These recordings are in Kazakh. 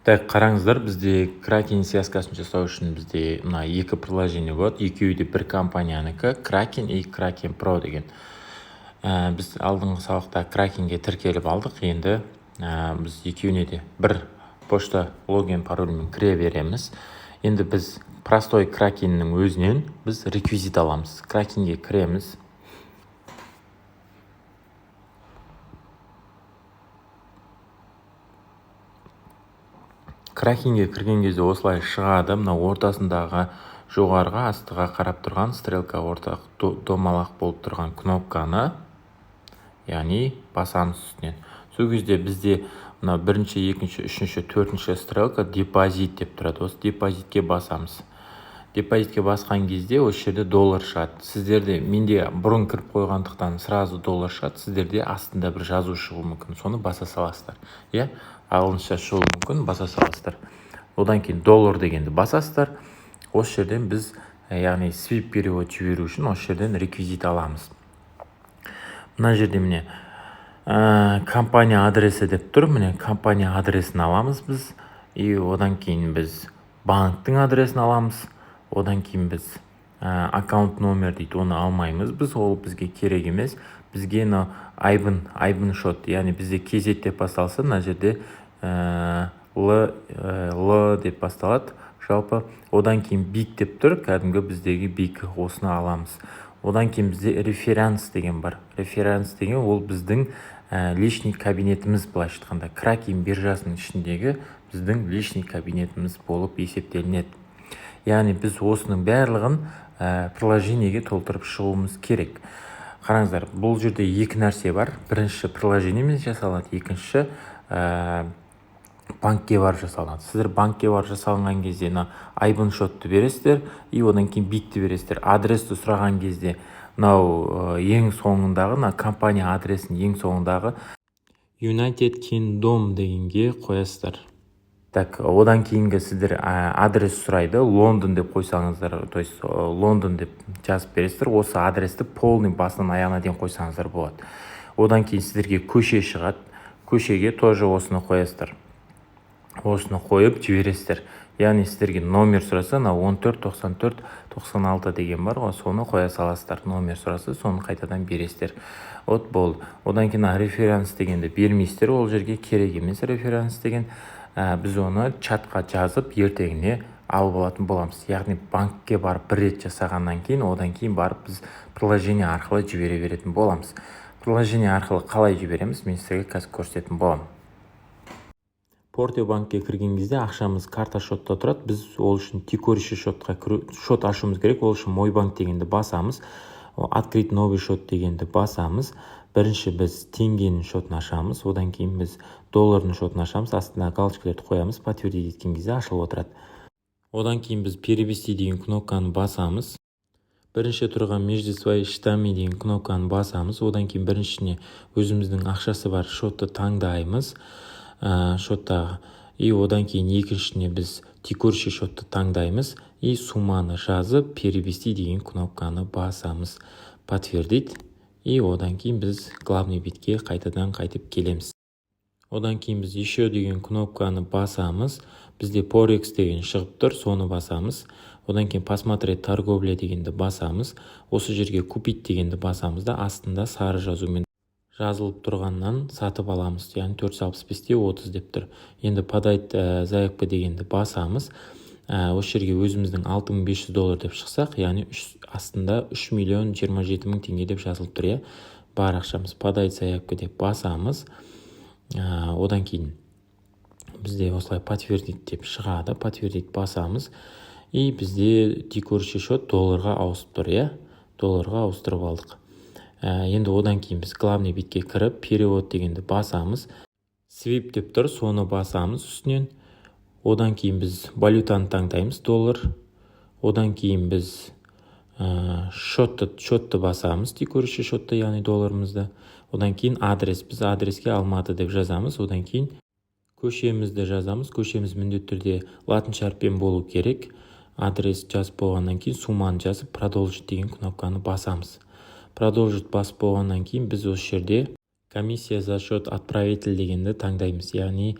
Так, қараңыздар, бізде Kraken связкасын жасау үшін бізде мына екі приложение болады. Екеуі де бір компаниянікі, Kraken и Kraken Pro деген. Біз алдыңғы сабақта Krakenге тіркеліп алдық. Енді біз екеуіне де бір почта логин парольмен кіре береміз. Енді біз простой Krakenнің өзінен біз реквизит аламыз. Krakenге кіреміз. Кракенге кірген кезде осылай шығады. Мына ортасындағы жоғарыға астыға қарап тұрған стрелка ортақ домалақ болып тұрған кнопканы, яғни басамыз үстінен. Сол кезде бізде мына бірінші, екінші, үшінші, төртінші стрелка депозит деп тұрады. Осы депозитке басамыз. Депозитке басқан кезде осы жерде доллар шығады. Сіздерде, менде бұрын кіріп қойғандықтан сразу доллар шығады. Сіздерде астында бір жазу шығуы мүмкін. Соны баса саласыздар. Ағылшынша шығуы мүмкін, баса саласыздар. Одан кейін доллар дегенді басасыздар. Осы жерден біз, яғни свип перевод жіберу үшін осы жерден реквизит аламыз. Мына жерде міне компания адресі деп тұр. Міне компания адресін аламыз біз. И одан кейін біз банктың адресін аламыз. Одан кейін біз аккаунт номер дейді, оны алмаймыз. Біз ол бізге керек емес. Бізге айбын шот, яғни бізде кезет деп басталса, мына жерде Л деп басталады. Жалпы одан кейін бик деп тұр, кәдімгі біздегі бик, осыны аламыз. Одан кейін бізде реферанс деген бар. Реферанс деген ол біздің личный кабинетіміз, былайша айтқанда. Kraken биржасының ішіндегі біздің личный кабинетіміз болып есептелінеді. Яғни біз осының барлығын приложениеге толтырып шығуымыз керек. Қараңыздар, бұл жерде екі нәрсе бар. Бірінші приложениемен жасалады, екінші банкке барып жасалады. Сіздер банкке барып жасалған кезде айбын шотты бересіздер, и одан кейін бикті бересіздер. Адресті сұраған кезде мынау ең соңындағы, компания адресін ең соңындағы United Kingdom дегенге қоясыздар. Так, одан кейінгі сіздер адрес сұрайды, Лондон деп қойсаңыздар, то есть Лондон деп жазып бересіздер. Осы адресті полный басынан аяғына дейін қойсаңыздар болады. Одан кейін сіздерге көше шығады. Көшеге тоже осыны қоясыздар. Осыны қойып жібересіздер. Яғни сіздерге номер сұраса, 149496 деген бар ғой, соны қоя саласыздар. Номер сұраса, соны қайтадан бересіздер. Болды. Одан кейін реферанс дегенді бермейсіздер, ол жерге керек емес реферанс деген. Біз оны чатқа жазып ертеңіне алып алатын боламыз. Яғни банкке барып бір рет жасағаннан кейін, одан кейін барып біз приложение арқылы жібере беретін боламыз. Приложение арқылы қалай жібереміз, мен сізге қазір көрсететін боламын. Порте банкке кірген кезде ақшамыз карта шотта тұрады. Біз ол үшін текущий шотқа шот ашуымыз керек. Ол үшін мой банк дегенді басамыз. Открыть новый шот дегенді басамыз. Бірінші біз теңгенің шотын ашамыз. Одан кейін біз доллардың шотын ашамыз. Астына галочкаларды қоямыз. Подтвердить еткен кезде ашылып отырады. Одан кейін біз перевести деген кнопканы басамыз. Бірінші тұрған между своими счетами деген кнопканы басамыз. Одан кейін біріншіне өзіміздің ақшасы бар шотты таңдаймыз. Шоттағы. И одан кейін екіншіне біз текущий шотты таңдаймыз. И сумманы жазып, перевести деген кнопканы басамыз. Подтвердить. И одан кейін біз главный бетке қайтадан қайтып келеміз. Одан кейін біз еще деген кнопканы басамыз. Бізде Forex деген шығып тұр, соны басамыз. Одан кейін посмотреть торговля дегенді басамыз. Осы жерге купить дегенді басамыз да астында сары жазумен жазылып тұрғаннан сатып аламыз. Яғни 465-те 30 деп тұр. Енді подать заявка дегенді басамыз. Осы жерге өзіміздің $6500 деп шықсақ, яғни астында 3,027,000 теңге деп жазылып тұр. Бар ақшамыз подать заявка деп басамыз. Одан кейін бізде осылай подтвердить деп шығады. Подтвердить басамыз. И бізде текущий шот долларға ауысып тұр. Долларға ауыстырып алдық. Енді одан кейін біз главный бетке кіріп, перевод дегенді басамыз. Свип деп тұр, соны басамыз үстінен. Одан кейін біз валютаны таңдаймыз, доллар. Одан кейін біз шотты басамыз, текущий шотты, яғни долларымызды. Одан кейін адрес, біз адреске Алматы деп жазамыз. Одан кейін көшемізді жазамыз. Көшеміз міндетті түрде латынша әріппен болу керек. Адрес жазып болғаннан кейін сумманы жазып, продолжить деген кнопканы басамыз. Продолжить басып болғаннан кейін біз осы жерде комиссия за счет отправитель дегенді таңдаймыз. Яғни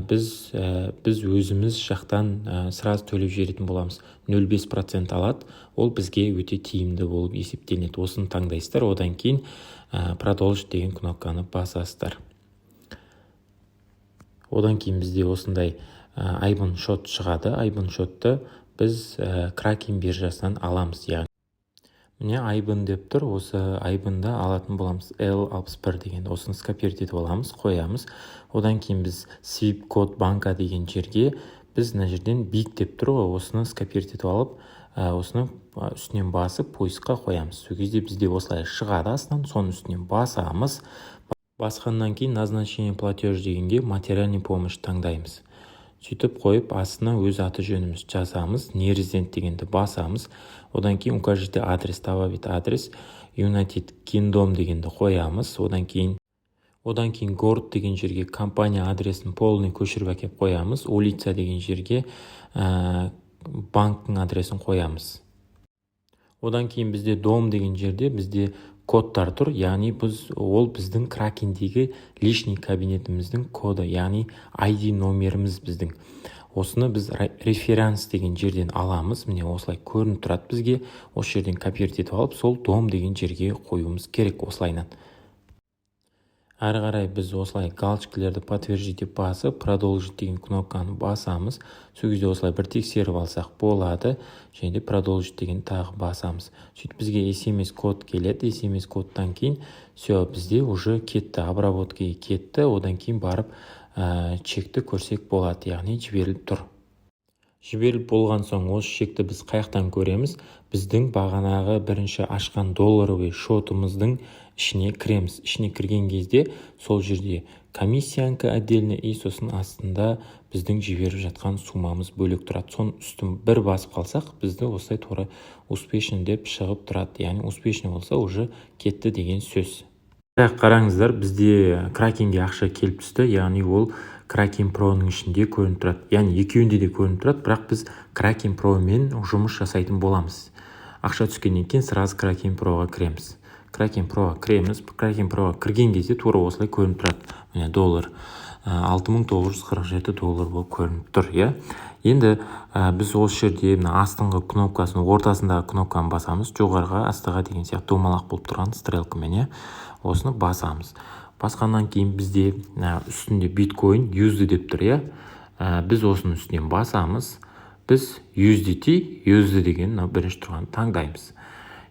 біз өзіміз жақтан сразу төлеп жіберетін боламыз. 0,5% алады. Ол бізге өте тиімді болып есептелінеді. Осыны таңдайсыздар. Одан кейін продолжить деген кнопканы басасыздар. Одан кейін бізде осындай айбын шот шығады. Айбын шотты біз Kraken биржасынан аламыз. Яғни міне айбын деп тұр. Осы айбында алатын боламыз. L61 деген. Осыны скопировать етіп аламыз, қоямыз. Одан кейін біз Swift код банка деген жерге біз мына жерден бик деп тұр ғой. Осыны скопировать етіп алып, осыны үстінен басып поискқа қоямыз. Сол кезде бізде осылай шығады астынан. Соның үстінен басамыз. Басқаннан кейін назначение платеж дегенге материальный помощь таңдаймыз. Сөйтіп қойып, астына өз аты жөніміз жазамыз. Нерезидент дегенді басамыз. Одан кейін укажите адрес, добавить адрес. United Kingdom дегенді қоямыз. Одан кейін город деген жерге компания адресін полный көшіріп әкеп қоямыз. Улица деген жерге банктың адресін қоямыз. Одан кейін бізде дом деген жерде бізде кодтар тұр. Яғни ол біздің Кракендегі лишний кабинетіміздің коды, яғни ID номеріміз біздің. Осыны біз реферанс деген жерден аламыз. Міне осылай көрініп тұрады бізге. Осы жерден копировать етіп алып, сол дом деген жерге қоюымыз керек осылайнан. Әрі қарай біз осылай галочкалерді подтвердить деп басып, продолжить деген кнопканы басамыз. Сол кезде осылай бір тексеріп алсақ болады. Және де продолжить деген тағы басамыз. Сөйтіп бізге SMS код келеді. SMS кодтан кейін все бізде уже кетті, обработкаға кетті. Одан кейін барып чекті көрсек болады, яғни жіберіліп тұр. Жіберіліп болған соң осы чекті біз қаяқтан көреміз? Біздің бағанағы бірінші ашқан долларовый шотымыздың ішіне кіреміз. Ішіне кірген кезде сол жерде комиссиянка отдельно и сосын астында біздің жіберіп жатқан сумамыз бөлек тұрады. Соның үстін бір басып қалсақ, бізді осылай тура успешно деп шығып тұрады. Яғни успешно болса уже кетті деген сөз. Қараңыздар, бізде Кракенге ақша келіп түсті. Яғни ол Kraken Pro-ның ішінде көрініп тұрады. Яғни екеуінде де көрініп тұрады, бірақ біз Kraken Pro мен жұмыс жасайтын боламыз. Ақша түскеннен кейін сразу Kraken Pro-ға кіреміз. Kraken Pro-ға кіреміз. Kraken Pro-ға кірген кезде тура осылай көрініп тұрады. Міне доллар 6947 доллар болып көрініп тұр, иә. Енді біз осы жерде астыңғы кнопкасын, ортасындағы кнопканы басамыз. Жоғарыға, астыға деген сияқты домалақ болып тұрған стрелкамен, иә. Осыны басамыз. Басқаннан кейін бізде үстінде биткоин USD деп тұр, иә. Біз осының үстінен басамыз. Біз USD деген бірінші тұрған таңдаймыз.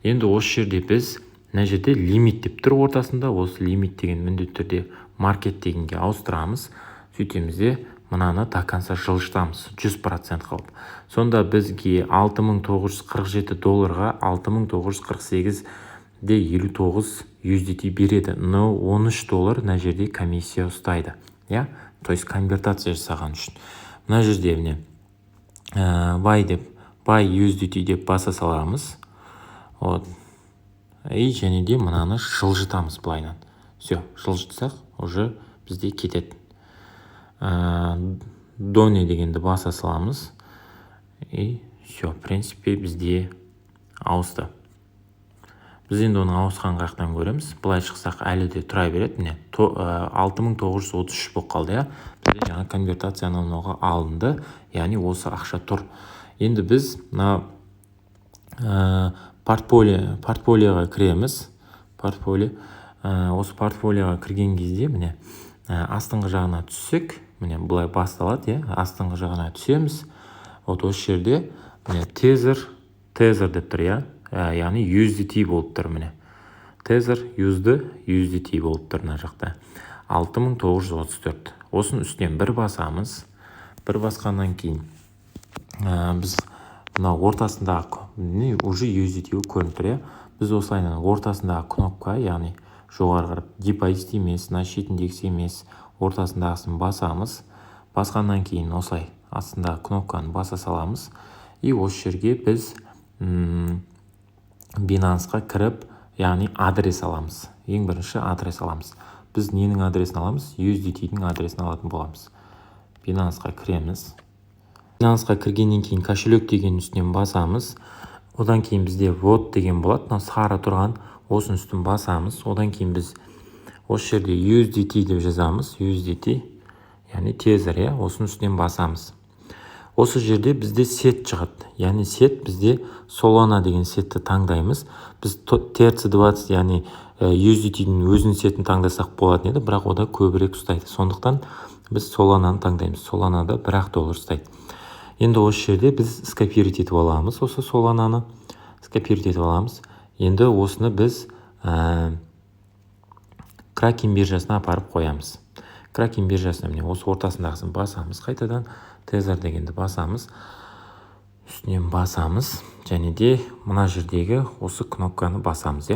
Енді осы жерде біз мына жерде лимит деп тұр ортасында. Осы лимит деген міндетті түрде маркет дегенге ауыстырамыз. Сөйтеміз де мынаны до конца жылжытамыз 100% қылып. Сонда бізге 6947 долларға 6948 де 59 USDT береді. Но 13 доллар мына жерде комиссия ұстайды. Я? То есть конвертация жасаған үшін. Мына жерде міне buy USDT деп баса саламыз. Вот. И және де мынаны жылжытамыз былайнан. Все, жылжытсақ уже бізде кетеді. Доне дегенді баса саламыз. И все, в принципе, бізде ауысты. Біз енді оның ауысқан қаяқтан көреміз. Былай шықсақ әлі де тұра береді. Міне 6933 болып қалды, иә. Бізде жаңа конвертация анауға алынды. Яғни осы ақша тұр. Енді біз портфолиоға кіреміз. Осы портфолиоға кірген кезде міне астыңғы жағына түссек, міне былай басталады, иә. Астыңғы жағына түсеміз. Вот осы жерде міне тезер деп тұр, иә. Яғни USDT болып тұр міне. Тезер USDT болып тұр мына жақта. 6934. Осының үстінен бір басамыз. Бір басқаннан кейін біз мына ортасындағы уже USDT көрініп тұр, иә. Біз осылайынан ортасындағы кнопка, яғни жоғары қарап депозит емес, шетіндегісі емес, ортасындағысын басамыз. Басқаннан кейін осылай астындағы кнопканы баса саламыз. И осы жерге біз Binance'қа кіріп, яғни адрес аламыз. Ең бірінші адрес аламыз. Біз ненің адресін аламыз? USDT-дің адресін алатын боламыз. Binance'қа кіреміз. Binance'қа кіргеннен кейін кошелек деген үстінен басамыз. Одан кейін бізде вот деген болады. Сары тұрған осының үстін басамыз. Одан кейін біз осы жерде USDT деп жазамыз. USDT, яғни тезер, осының үстінен басамыз. Осы жерде бізде сет шығады. Яғни сет бізде Solana деген сетті таңдаймыз. Біз TRC20, яғни USDT-дің өзінің сетін таңдасақ болатын еді, бірақ ода көбірек ұстайды. Сондықтан біз Solana'ны таңдаймыз. Solana'да $1 ұстайды. Енді осы жерде біз скопировать етіп аламыз. Осы Solana'ны скопировать етіп аламыз. Енді осыны біз Kraken биржасына апарып қоямыз. Kraken биржасына міне осы ортасындағысын басамыз. Қайтадан тезер дегенді басамыз. Үстінен басамыз. Және де мына жердегі осы кнопканы басамыз.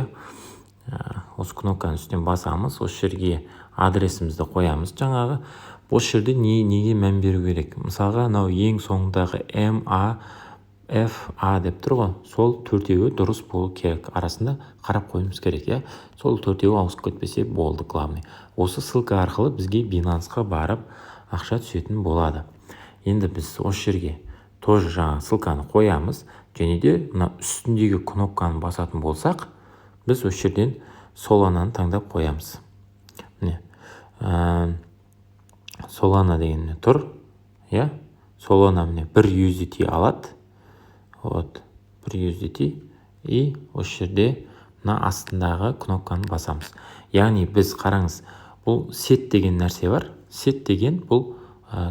Осы кнопканы үстінен басамыз. Осы жерге адресімізді қоямыз. Жаңағы осы жерде неге мән беру керек? Мысалға, мынау ең соңындағы MAFA деп тұр ғой. Сол төртеуі дұрыс болу керек. Арасында қарап қойымыз керек, Сол төртеуі ауысып кетпесе болды, главный. Осы ссылка арқылы бізге Binance-қа барып ақша түсетін болады. Енді біз осы жерге тоже жаңа ссылканы қоямыз. Және де мына үстіндегі кнопканы басатын болсақ, біз осы жерден Solana'ны таңдап қоямыз. Міне, Solana дегенде тұр. Solana міне 1 USDT алады. 1 USDT. И осы жерде мына астындағы кнопканы басамыз. Яғни біз қараңыз, бұл сет деген нәрсе бар. Сет деген бұл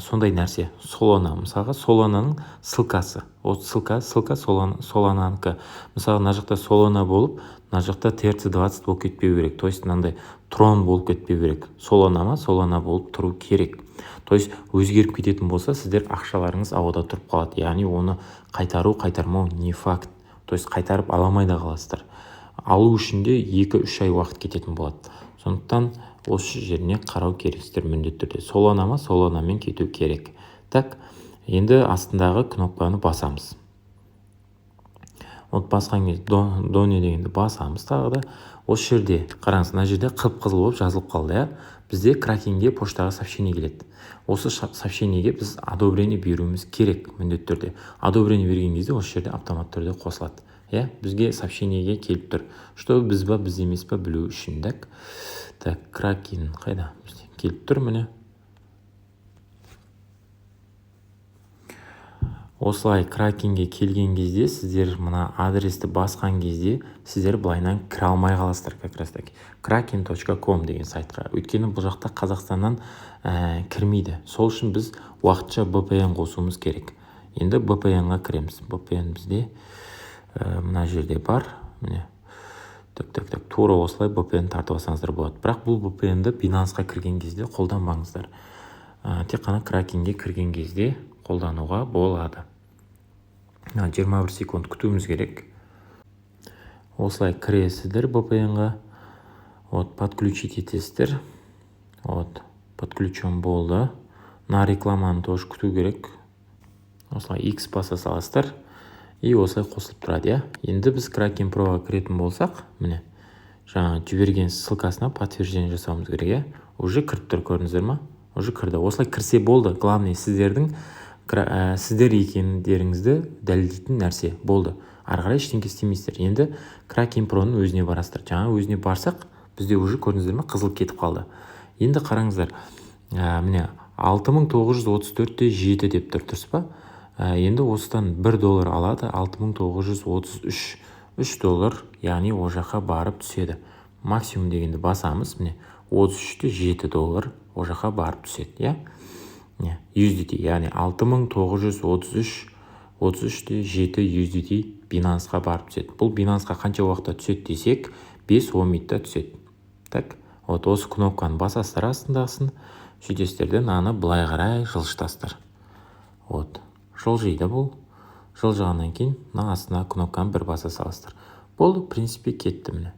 сондай нәрсе. Solana, мысалға Solana'ның ссылкасы. Ссылка Solana'нікі. Мысалы, мына жақта Solana болып, мына жақта TRC20 болып кетпеу керек. То есть мынандай Tron болып кетпеу керек. Solana болып тұру керек. То есть өзгеріп кететін болса, сіздер ақшаларыңыз ауада тұрып қалады. Яғни оны қайтармау не факт. То есть қайтарып аламай да қаласыздар. Алу үшін де 2-3 ай уақыт кететін болады. Сондықтан осы жеріне қарау керексіздер міндетті түрде. Solanaмен кету керек. Так, енді астындағы кнопканы басамыз. Басқан кезде Donate дегенді басамыз тағы да. Осы жерде қараңыз, мына жерде қып-қызыл болып жазылып қалды, Бізде Krakenге поштаға сообщение келеді. Осы сообщениеге біз одобрение беруіміз керек міндетті түрде. Одобрение берген кезде осы жерде автомат түрде қосылады. Бізге сообщениеге келіп тұр. Что біз ба, біз емес па білу үшін. Так, Kraken қайда? Келіп тұр міне. Осылай Krakenге келген кезде сіздер мына адресті басқан кезде сіздер былайынан кіре алмай қаласыздар, как раз таки. kraken.com деген сайтқа. Өйткені бұл жақта Қазақстаннан кірмейді. Сол үшін біз уақытша VPN қосуымыз керек. Енді VPN-ға кіреміз. VPN бізде мына жерде бар. Міне. Тура осылай VPN тартып алсаңыздар болады. Бірақ бұл VPN-ді Binance-қа кірген кезде қолданбаңыздар. Тек қана Krakenге кірген кезде қолдануға болады. 21 секунд күтуіміз керек. Осылай кіресіздер VPN-ға. Подключить етесіздер. Подключен болды. На рекламаны тоже күту керек. Осылай X баса саласыздар. И осылай қосылып тұрады, Енді біз Kraken Pro-ға кіретін болсақ, міне, жаңа жіберген ссылкасына подтверждение жасауымыз керек, Уже кіріп тұр, көрдіңіздер ма? Уже кірді. Осылай кірсе болды. Главный сіздер екендеріңізді дәлелдейтін нәрсе болды. Ары қарай ештеңке істемейсіздер. Енді Kraken Pro-ның өзіне барасыздар. Жаңа өзіне барсақ, бізде уже көрдіңіздер ме, қызыл кетіп қалды. Енді қараңыздар. Міне 6934.7 деп тұр, дұрыс па? Енді осыдан $1 алады, 6933 $3, яғни о жаққа барып түседі. Максимум дегенді басамыз, міне $33.7 о жаққа барып түседі, USDT, яғни 6933.7 USDT Binance-қа барып түседі. Бұл Binance-қа қанша уақытта түседі десек, 5-10 минутта түседі. Так, осы кнопканы басасыздар астындағысын, сөйтесіздерден аны былай қарай жылжытасыздар. Жылжиды бұл. Жылжығаннан кейін мына астына кнопканы бір баса саласыздар. Болды, в принципе, кетті міне.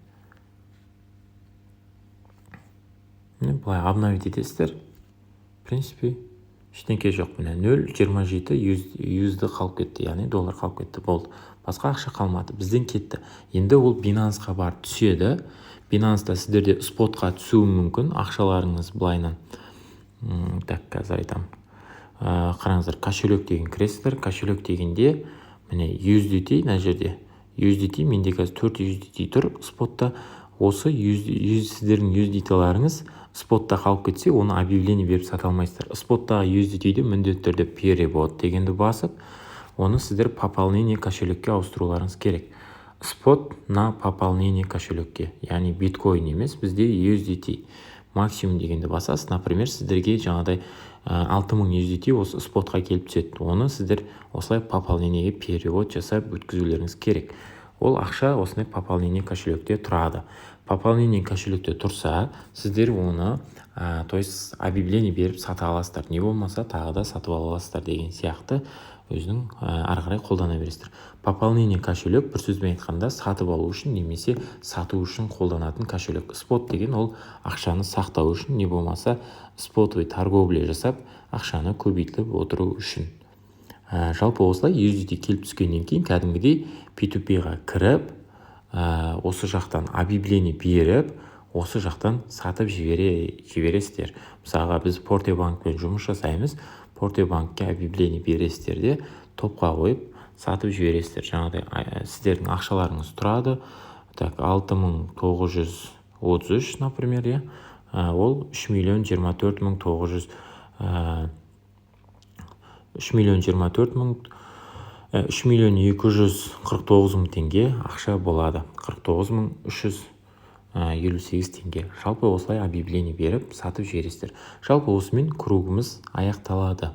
Былай обновить етесіздер. В принципе, ештеңке жоқ. Міне 0.27 USD қалып кетті, яғни доллар қалып кетті. Болды. Басқа ақша қалмады. Бізден кетті. Енді ол Binance-қа барып түседі. Binance-та сіздерде спотқа түсуі мүмкін. Ақшаларыңыз былайынан. Так, қазір айтамын. Қараңыздар, кошелек деген кіресіздер. Кошелек дегенде міне USDT, мына жерде USDT, менде қазір 4 USDT тұр спотта. осы сіздердің USDT-ларыңыз спотта қалып кетсе, оны объявление беріп сата алмайсыздар. Споттағы USDT-ді міндетті түрде перевод дегенді басып, оны сіздер пополнение кошелекке ауыстыруларыңыз керек. Спот на пополнение кошелекке, яғни биткоин емес, бізде USDT максимум дегенді басасыз. Например, сіздерге жаңадай 6000 USDT осы спотқа келіп түседі. Оны сіздер осылай пополнениеге перевод жасап өткізулеріңіз керек. Ол ақша осындай пополнение кошелекте тұрады. Пополнение кошелекте тұрса, сіздер оны то есть объявление беріп сата аласыздар. Не болмаса тағы да сатып ала аласыздар деген сияқты өзінің ары қарай қолдана бересіздер. Пополнение кошелек бір сөзбен айтқанда сатып алу үшін немесе сату үшін қолданатын кошелек. Спот деген ол ақшаны сақтау үшін, не болмаса спотовый торговля жасап ақшаны көбейтіп отыру үшін. Жалпы осылай USDT келіп түскеннен кейін кәдімгідей P2P-ға кіріп, осы жақтан объявление беріп, осы жақтан сатып жібересіздер. Мысалға біз Портебанкпен жұмыс жасаймыз. Портебанкке объявление бересіздер де топқа қойып сатып жібересіздер. Жаңағыдай сіздердің ақшаларыңыз тұрады. Так, 6933, например, ол 3.024.900 3.249.000 теңге ақша болады. 49.358 теңге. Жалпы осылай объявление беріп сатып жібересіздер. Жалпы осымен кругымыз аяқталады.